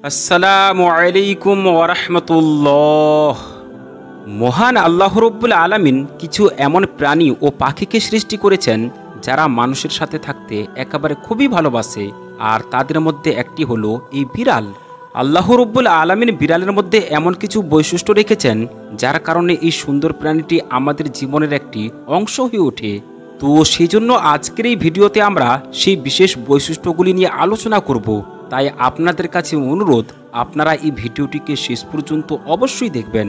আসসালামু আলাইকুম ওয়া রাহমাতুল্লাহ। মহান আল্লাহ রাব্বুল আলামিন কিছু এমন প্রাণী ও পাখিকে সৃষ্টি করেছেন যারা মানুষের সাথে থাকতে একেবারে খুবই ভালোবাসে, আর তাদের মধ্যে একটি হলো এই বিড়াল। আল্লাহ রাব্বুল আলামিন বিড়ালের মধ্যে এমন কিছু বৈশিষ্ট্য রেখেছেন যার কারণে এই সুন্দর প্রাণীটি আমাদের জীবনের একটি অংশ হয়ে ওঠে। তো সেই জন্য আজকের এই ভিডিওতে আমরা সেই বিশেষ বৈশিষ্ট্যগুলি নিয়ে আলোচনা করব। তাই আপনাদের কাছে অনুরোধ, আপনারা এই ভিডিওটিকে শেষ পর্যন্ত অবশ্যই দেখবেন।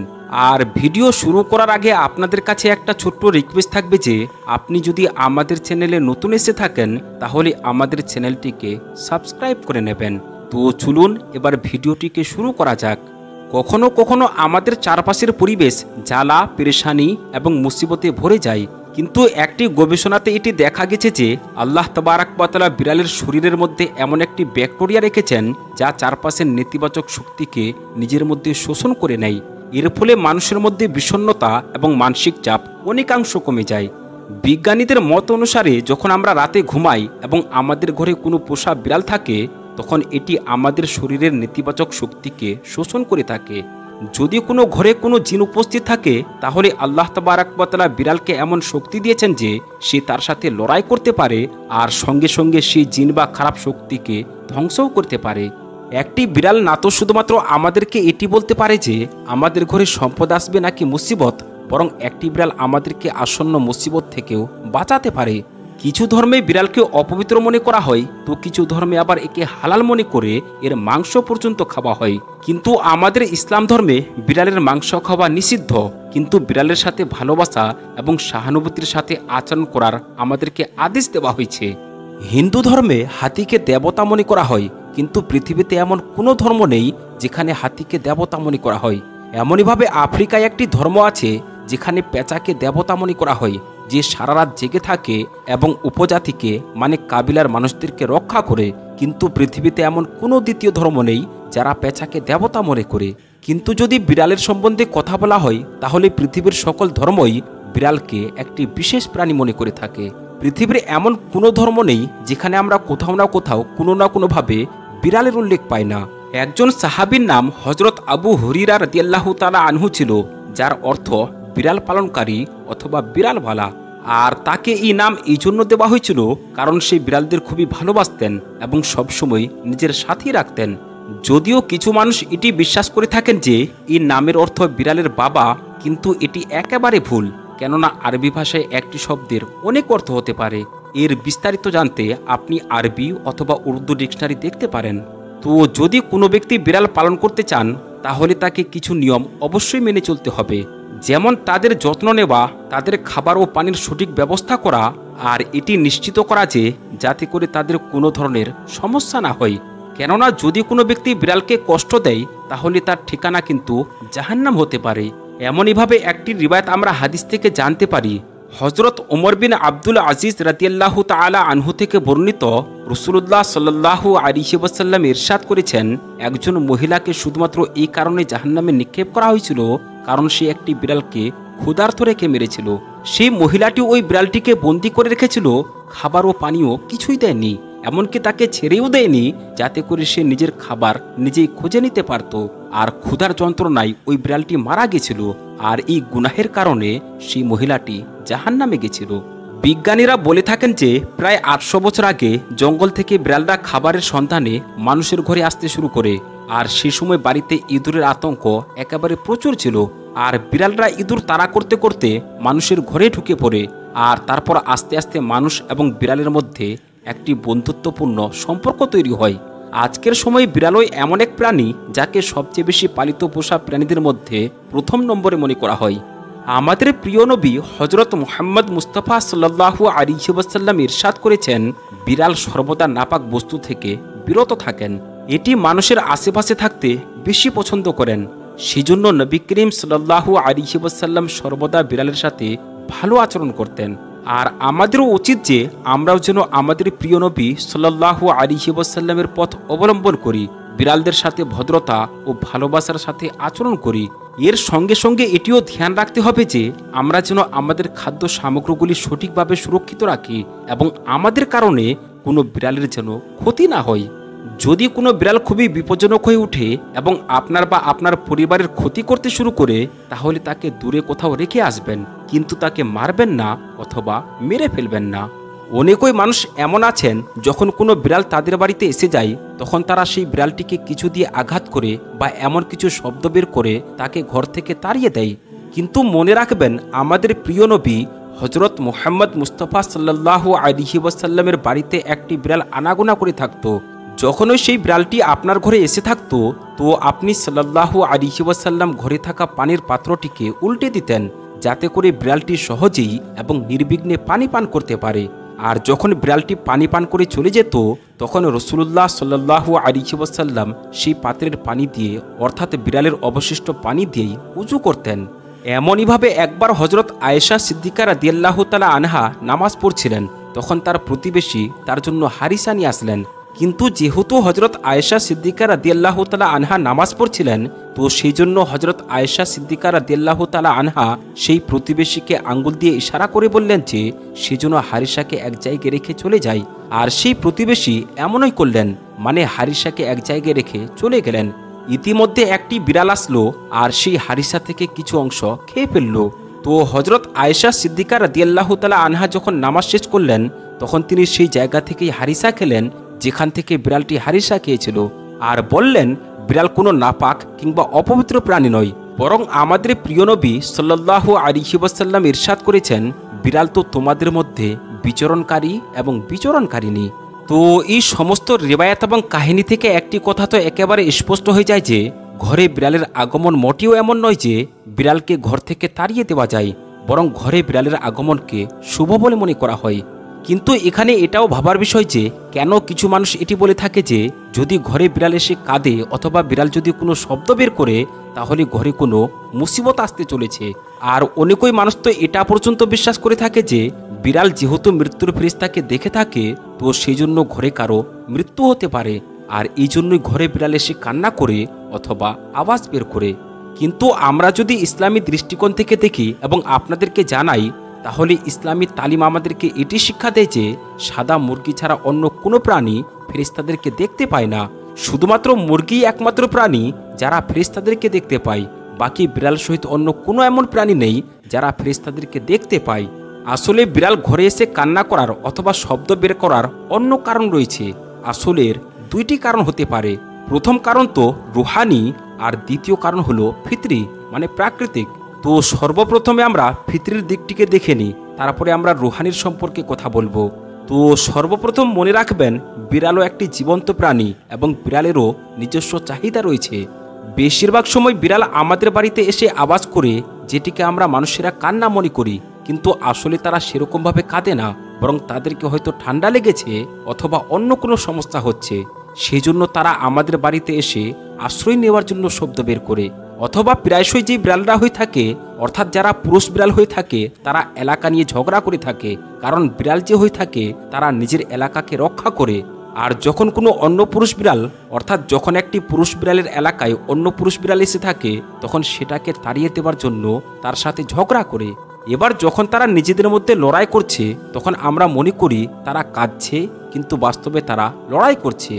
আর ভিডিও শুরু করার আগে আপনাদের কাছে একটা ছোট্ট রিকোয়েস্ট থাকবে যে আপনি যদি আমাদের চ্যানেলে নতুন এসে থাকেন তাহলে আমাদের চ্যানেলটিকে সাবস্ক্রাইব করে নেবেন। তো চলুন এবার ভিডিওটিকে শুরু করা যাক। কখনো কখনো আমাদের চারপাশের পরিবেশ জ্বালা, পেরেশানি এবং মুসিবতে ভরে যায়, কিন্তু একটি গবেষণাতে এটি দেখা গেছে যে আল্লাহ তাবারাক ওয়া তাআলা বিড়ালের শরীরের মধ্যে এমন একটি ব্যাকটেরিয়া রেখেছেন যা চারপাশের নেতিবাচক শক্তিকে নিজের মধ্যে শোষণ করে নেয়। এর ফলে মানুষের মধ্যে বিষণ্ণতা এবং মানসিক চাপ অনেকাংশ কমে যায়। বিজ্ঞানীদের মত অনুসারে যখন আমরা রাতে ঘুমাই এবং আমাদের ঘরে কোনো পোষা বিড়াল থাকে, তখন এটি আমাদের শরীরের নেতিবাচক শক্তিকে শোষণ করে থাকে। যদি কোনো ঘরে কোনো জিন উপস্থিত থাকে তাহলে আল্লাহ তাবারাক ওয়া তাআলা বিড়ালকে এমন শক্তি দিয়েছেন যে সে তার সাথে লড়াই করতে পারে, আর সঙ্গে সঙ্গে সেই জিন বা খারাপ শক্তিকে ধ্বংসও করতে পারে। একটি বিড়াল না তো শুধুমাত্র আমাদেরকে এটি বলতে পারে যে আমাদের ঘরে সম্পদ আসবে নাকি মুসিবত, বরং একটি বিড়াল আমাদেরকে আসন্ন মুসিবত থেকেও বাঁচাতে পারে। কিছু ধর্মে বিড়ালকে অপবিত্র মনে করা হয়, তো কিছু ধর্মে আবার একে হালাল মনে করে এর মাংস পর্যন্ত খাওয়া হয়। কিন্তু আমাদের ইসলাম ধর্মে বিড়ালের মাংস খাওয়া নিষিদ্ধ, কিন্তু বিড়ালের সাথে ভালোবাসা এবং সহানুভূতির সাথে আচরণ করার আমাদেরকে আদেশ দেওয়া হয়েছে। হিন্দু ধর্মে হাতিকে দেবতা মনে করা হয়, কিন্তু পৃথিবীতে এমন কোনো ধর্ম নেই যেখানে হাতিকে দেবতা মনে করা হয়। এমনইভাবে আফ্রিকায় একটি ধর্ম আছে যেখানে পেঁচাকে দেবতা মনে করা হয়, যে সারা রাত জেগে থাকে এবং উপজাতিকে মানে কাবিলার মানুষদেরকে রক্ষা করে। কিন্তু পৃথিবীতে এমন কোনো দ্বিতীয় ধর্ম নেই যারা পেঁচাকে দেবতা মনে করে। কিন্তু যদি বিড়ালের সম্বন্ধে কথা বলা হয় তাহলে পৃথিবীর সকল ধর্মই বিড়ালকে একটি বিশেষ প্রাণী মনে করে থাকে। পৃথিবীর এমন কোনো ধর্ম নেই যেখানে আমরা কোথাও না কোথাও কোনো না কোনোভাবে বিড়ালের উল্লেখ পাই না। একজন সাহাবীর নাম হযরত আবু হুরায়রা রাদিয়াল্লাহু তাআলা আনহু ছিল, যার অর্থ বিড়াল পালনকারী অথবা বিড়ালওয়ালা। আর তাকে এই নাম এই জন্য দেওয়া হয়েছিল কারণ সে বিড়ালদের খুবই ভালোবাসতেন এবং সবসময় নিজের সাথেই রাখতেন। যদিও কিছু মানুষ এটি বিশ্বাস করে থাকেন যে এই নামের অর্থ বিড়ালের বাবা, কিন্তু এটি একেবারে ভুল, কেননা আরবি ভাষায় একটি শব্দের অনেক অর্থ হতে পারে। এর বিস্তারিত জানতে আপনি আরবি অথবা উর্দু ডিকশনারি দেখতে পারেন। তো যদি কোনো ব্যক্তি বিড়াল পালন করতে চান তাহলে তাকে কিছু নিয়ম অবশ্যই মেনে চলতে হবে, যেমন তাদের যত্ন নেওয়া, তাদের খাবার ও পানির সঠিক ব্যবস্থা করা, আর এটি নিশ্চিত করা যে যাতে করে তাদের কোনো ধরনের সমস্যা না হয়। কেননা যদি কোনো ব্যক্তি বিড়ালকে কষ্ট দেয় তাহলে তার ঠিকানা কিন্তু জাহান্নাম হতে পারে। এমনইভাবে একটি রিওয়ায়াত আমরা হাদিস থেকে জানতে পারি। হযরত ওমর বিন আব্দুল আজিজ রাদিয়াল্লাহু তাআলা আনহু থেকে বর্ণিত, রাসূলুল্লাহ সাল্লাল্লাহু আলাইহি ওয়াসাল্লাম ইরশাদ করেছেন, একজন মহিলাকে শুধুমাত্র এই কারণে জাহান্নামে নিক্ষেপ করা হয়েছিল কারণ সে একটি বিড়ালকে ক্ষুধার্ত রেখে মেরেছিল। সেই মহিলাটি ওই বিড়ালটিকে বন্দী করে রেখেছিল, খাবার ও পানীয় কিছুই দেয়নি, এমনকি তাকে ছেড়েও দেয়নি যাতে করে সে নিজের খাবার নিজেই খুঁজে নিতে পারত। আর ক্ষুধার যন্ত্রণায় ওই বিড়ালটি মারা গেছিল, আর এই গুনাহের কারণে সেই মহিলাটি জাহান্নামে গেছিল। বিজ্ঞানীরা বলে থাকেন যে প্রায় 800 বছর আগে জঙ্গল থেকে বিড়ালরা খাবারের সন্ধানে মানুষের ঘরে আসতে শুরু করে, আর সে সময় বাড়িতে ইঁদুরের আতঙ্ক একেবারে প্রচুর ছিল। আর বিড়ালরা ইঁদুর তাড়া করতে করতে মানুষের ঘরে ঢুকে পড়ে, আর তারপর আস্তে আস্তে মানুষ এবং বিড়ালের মধ্যে একটি বন্ধুত্বপূর্ণ সম্পর্ক তৈরি হয়। আজকের সময়ে বিড়ালই এমন এক প্রাণী যাকে সবচেয়ে বেশি পালিত পোষা প্রাণীদের মধ্যে প্রথম নম্বরে মনে করা হয়। আমাদের প্রিয় নবী হযরত মুহাম্মদ মুস্তাফা সাল্লাল্লাহু আলাইহি ওয়াসাল্লাম ইরশাদ করেছেন, বিড়াল সর্বদা নাপাক বস্তু থেকে বিরত থাকেন। এটি মানুষের আশেপাশে থাকতে বেশি পছন্দ করেন। সেজন্য নবী করিম সাল্লাল্লাহু আলাইহি ওয়াসাল্লাম সর্বদা বিড়ালের সাথে ভালো আচরণ করতেন। আর আমাদেরও উচিত যে আমরাও যেন আমাদের প্রিয় নবী সাল্লাল্লাহু আলাইহি ওয়াসাল্লামের পথ অবলম্বন করি, বিড়ালদের সাথে ভদ্রতা ও ভালোবাসার সাথে আচরণ করি। এর সঙ্গে সঙ্গে এটিও ধ্যান রাখতে হবে যে আমরা যেন আমাদের খাদ্য সামগ্রীগুলি সঠিকভাবে সুরক্ষিত রাখি এবং আমাদের কারণে কোনো বিড়ালের যেন ক্ষতি না হয়। যদি কোনো বিড়াল খুবই বিপজ্জনক হয়ে ওঠে এবং আপনার বা আপনার পরিবারের ক্ষতি করতে শুরু করে, তাহলে তাকে দূরে কোথাও রেখে আসবেন, কিন্তু তাকে মারবেন না অথবা মেরে ফেলবেন না। অনেকই মানুষ এমন আছেন, যখন কোনো বিড়াল তাদের বাড়িতে এসে যায় তখন তারা সেই বিড়ালটিকে কিছু দিয়ে আঘাত করে বা এমন কিছু শব্দ বের করে তাকে ঘর থেকে তাড়িয়ে দেয়। কিন্তু মনে রাখবেন, আমাদের প্রিয় নবী হজরত মুহাম্মদ মুস্তাফা সাল্লাল্লাহু আলাইহি ওয়াসাল্লামের বাড়িতে একটি বিড়াল আনাগোনা করে থাকতো। যখনই সেই বিড়ালটি আপনার ঘরে এসে থাকতো, তো আপনি সাল্লাল্লাহু আলাইহি ওয়াসাল্লাম ঘরে থাকা পানির পাত্রটিকে উল্টে দিতেন, যাতে করে বিড়ালটি সহজেই এবং নির্বিঘ্নে পানি পান করতে পারে। আর যখন বিড়ালটি পানি পান করে চলে যেত, তখন রাসূলুল্লাহ সাল্লাল্লাহু আলাইহি ওয়াসাল্লাম সেই পাত্রের পানি দিয়ে, অর্থাৎ বিড়ালের অবশিষ্ট পানি দিয়েই উযু করতেন। এমনইভাবে একবার হজরত আয়েশা সিদ্দিকা রাদিয়াল্লাহু তাআলা আনহা নামাজ পড়ছিলেন, তখন তার প্রতিবেশী তার জন্য হারিসা নিয়ে আসলেন। কিন্তু যেহেতু হজরত আয়েশা সিদ্দিকা রাদিয়াল্লাহু তাআলা আনহা নামাজ পড়ছিলেন, তো সেই জন্য হজরত আয়েশা সিদ্দিকা রাদিয়াল্লাহু তাআলা আনহা সেই প্রতিবেশীকে আঙ্গুল দিয়ে ইশারা করে বললেন যে সেজন্য হারিসাকে এক জায়গায় রেখে চলে যায়। আর সেই প্রতিবেশী এমনই করলেন, মানে হারিসাকে এক জায়গায় রেখে চলে গেলেন। ইতিমধ্যে একটি বিড়াল আসলো আর সেই হারিসা থেকে কিছু অংশ খেয়ে ফেলল। তো হজরত আয়েশা সিদ্দিকা রাদিয়াল্লাহু তাআলা আনহা যখন নামাজ শেষ করলেন, তখন তিনি সেই জায়গা থেকেই হারিসা খেলেন যেখান থেকে বিড়ালটি হারিসা খেয়েছিল, আর বললেন বিড়াল কোনো নাপাক কিংবা অপবিত্র প্রাণী নয়, বরং আমাদের প্রিয় নবী সাল্লাল্লাহু আলাইহি ওয়াসাল্লাম ইরশাদ করেছেন, বিড়াল তো তোমাদের মধ্যে বিচরণকারী এবং বিচরণকারিণী। তো এই সমস্ত রিবায়াত এবং কাহিনী থেকে একটি কথা তো একেবারে স্পষ্ট হয়ে যায় যে ঘরে বিড়ালের আগমন মোটেও এমন নয় যে বিড়ালকে ঘর থেকে তাড়িয়ে দেওয়া যায়, বরং ঘরে বিড়ালের আগমনকে শুভ বলে মনে করা হয়। কিন্তু এখানে এটাও ভাবার বিষয় যে কেন কিছু মানুষ এটি বলে থাকে যে যদি ঘরে বিড়াল এসে কাঁদে অথবা বিড়াল যদি কোনো শব্দ বের করে, তাহলে ঘরে কোনো মুসিবত আসতে চলেছে। আর অনেকই মানুষ তো এটা পর্যন্ত বিশ্বাস করে থাকে যে বিড়াল যেহেতু মৃত্যুর ফেরেশতাকে দেখে থাকে, তো সেই জন্য ঘরে কারো মৃত্যু হতে পারে, আর এই জন্যই ঘরে বিড়াল এসে কান্না করে অথবা আওয়াজ বের করে। কিন্তু আমরা যদি ইসলামী দৃষ্টিকোণ থেকে দেখি এবং আপনাদেরকে জানাই, তাহলে ইসলামী তালিম আমাদেরকে এটি শিক্ষা দেয় যে সাদা মুরগি ছাড়া অন্য কোনো প্রাণী ফেরেশতাদেরকে দেখতে পায় না। শুধুমাত্র মুরগি একমাত্র প্রাণী যারা ফেরেশতাদেরকে দেখতে পায়, বাকি বিড়াল সহিত অন্য কোনো এমন প্রাণী নেই যারা ফেরেশতাদেরকে দেখতে পায়। আসলে বিড়াল ঘরে এসে কান্না করার অথবা শব্দ বের করার অন্য কারণ রয়েছে। আসলের দুইটি কারণ হতে পারে। প্রথম কারণ তো রুহানি, আর দ্বিতীয় কারণ হলো ফিতরি, মানে প্রাকৃতিক। তো সর্বপ্রথমে আমরা ফিতরির দিকটিকে দেখে নিই, তারপরে আমরা রুহানির সম্পর্কে কথা বলবো। তো সর্বপ্রথম মনে রাখবেন, বিড়ালও একটি জীবন্ত প্রাণী এবং বিড়ালেরও নিজস্ব চাহিদা রয়েছে। বেশিরভাগ সময় বিড়াল আমাদের বাড়িতে এসে আওয়াজ করে, যেটিকে আমরা মানুষেরা কান্না মনে করি, কিন্তু আসলে তারা সেরকমভাবে কাঁদে না, বরং তাদেরকে হয়তো ঠান্ডা লেগেছে অথবা অন্য কোনো সমস্যা হচ্ছে, সেই জন্য তারা আমাদের বাড়িতে এসে আশ্রয় নেওয়ার জন্য শব্দ বের করে। অথবা প্রায়শই যে বিড়ালরা হয়ে থাকে, অর্থাৎ যারা পুরুষ বিড়াল হয়ে থাকে, তারা এলাকা নিয়ে ঝগড়া করে থাকে, কারণ বিড়াল যে হয়ে থাকে তারা নিজের এলাকাকে রক্ষা করে। আর যখন কোনো অন্য পুরুষ বিড়াল, অর্থাৎ যখন একটি পুরুষ বিড়ালের এলাকায় অন্য পুরুষ বিড়াল এসে থাকে, তখন সেটাকে তাড়িয়ে দেওয়ার জন্য তার সাথে ঝগড়া করে। এবার যখন তারা নিজেদের মধ্যে লড়াই করছে, তখন আমরা মনে করি তারা কাঁদছে, কিন্তু বাস্তবে তারা লড়াই করছে।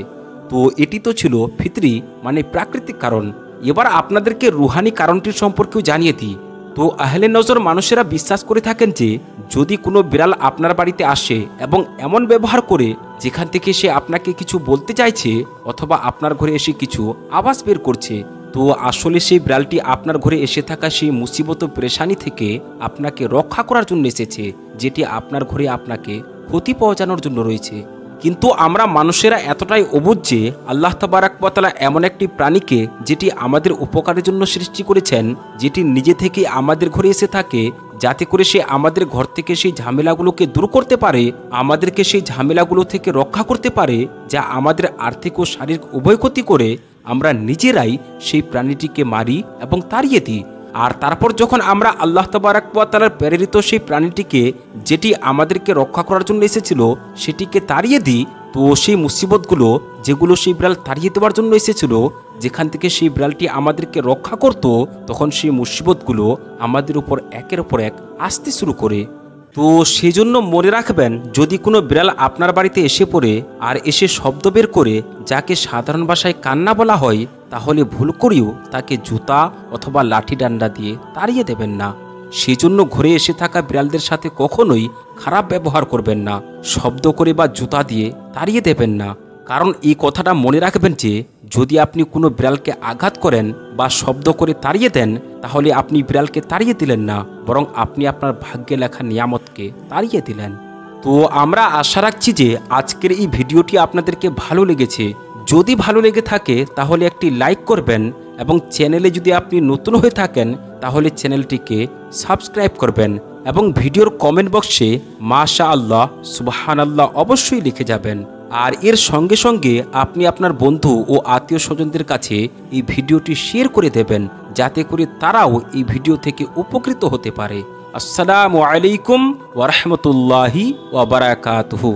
তো এটি তো ছিল ফিতরি, মানে প্রাকৃতিক কারণ। এবার আপনাদেরকে রুহানি কারণটির সম্পর্কেও জানিয়ে দিই। তো আহলে নজর মানুষেরা বিশ্বাস করে থাকেন যে যদি কোনো বিড়াল আপনার বাড়িতে আসে এবং এমন ব্যবহার করে যেখান থেকে সে আপনাকে কিছু বলতে চাইছে অথবা আপনার ঘরে এসে কিছু আওয়াজ বের করছে, তো আসলে সেই বিড়ালটি আপনার ঘরে এসে থাকা সেই মুসিবত পেরেশানি থেকে আপনাকে রক্ষা করার জন্য এসেছে, যেটি আপনার ঘরে আপনাকে ক্ষতি পৌঁছানোর জন্য রয়েছে। কিন্তু আমরা মানুষেরা এতটাই অবুঝ যে আল্লাহ তাবারাক ওয়া তাআলা এমন একটি প্রাণীকে, যেটি আমাদের উপকারের জন্য সৃষ্টি করেছেন, যেটি নিজে থেকে আমাদের ঘরে এসে থাকে, যাতে করে সে আমাদের ঘর থেকে সেই ঝামেলাগুলোকে দূর করতে পারে, আমাদেরকে সেই ঝামেলাগুলো থেকে রক্ষা করতে পারে, যা আমাদের আর্থিক ও শারীরিক উভয় ক্ষতি করে, আমরা নিজেরাই সেই প্রাণীটিকে মারি এবং তাড়িয়ে দিই। আর তারপর যখন আমরা আল্লাহ তাবারাক ওয়া তাআলার প্রেরিত সেই প্রাণীটিকে, যেটি আমাদেরকে রক্ষা করার জন্য এসেছিল, সেটিকে তাড়িয়ে দিই, তো সেই মুসিবতগুলো যেগুলো সেই বিড়াল তাড়িয়ে দেওয়ার জন্য এসেছিল, যেখান থেকে সেই বিড়ালটি আমাদেরকে রক্ষা করত, তখন সেই মুসিবতগুলো আমাদের উপর একের উপর এক আসতে শুরু করে। তো সেজন্য মনে রাখবেন, যদি কোনো বিড়াল আপনার বাড়িতে এসে পড়ে আর এসে শব্দ বের করে, যাকে সাধারণ ভাষায় কান্না বলা হয়, তাহলে ভুল করেও তাকে জুতা অথবা লাঠি ডান্ডা দিয়ে তাড়িয়ে দেবেন না। সেজন্য ঘরে এসে থাকা বিড়ালদের সাথে কখনোই খারাপ ব্যবহার করবেন না, শব্দ করে বা জুতা দিয়ে তাড়িয়ে দেবেন না। কারণ এই কথাটা মনে রাখবেন যে যদি আপনি কোনো বিড়ালকে আঘাত করেন বা শব্দ করে তাড়িয়ে দেন, তাহলে আপনি বিড়ালকে তাড়িয়ে দিলেন না, বরং আপনি আপনার ভাগ্যে লেখা নিয়ামতকে তাড়িয়ে দিলেন। তো আমরা আশা রাখছি যে আজকের এই ভিডিওটি আপনাদেরকে ভালো লেগেছে। যদি ভালো লেগে থাকে তাহলে একটি লাইক করবেন এবং চ্যানেলে যদি আপনি নতুন হয়ে থাকেন তাহলে চ্যানেলটিকে সাবস্ক্রাইব করবেন এবং ভিডিওর কমেন্ট বক্সে মাশাআল্লাহ, সুবহানাল্লাহ অবশ্যই লিখে যাবেন। আর এর সঙ্গে সঙ্গে আপনি আপনার বন্ধু ও আত্মীয় স্বজনদের কাছে এই ভিডিওটি শেয়ার করে দেবেন, যাতে করে তারাও এই ভিডিও থেকে উপকৃত হতে পারে। আসসালামু আলাইকুম ওয়া রাহমাতুল্লাহি ওয়া বারাকাতুহু।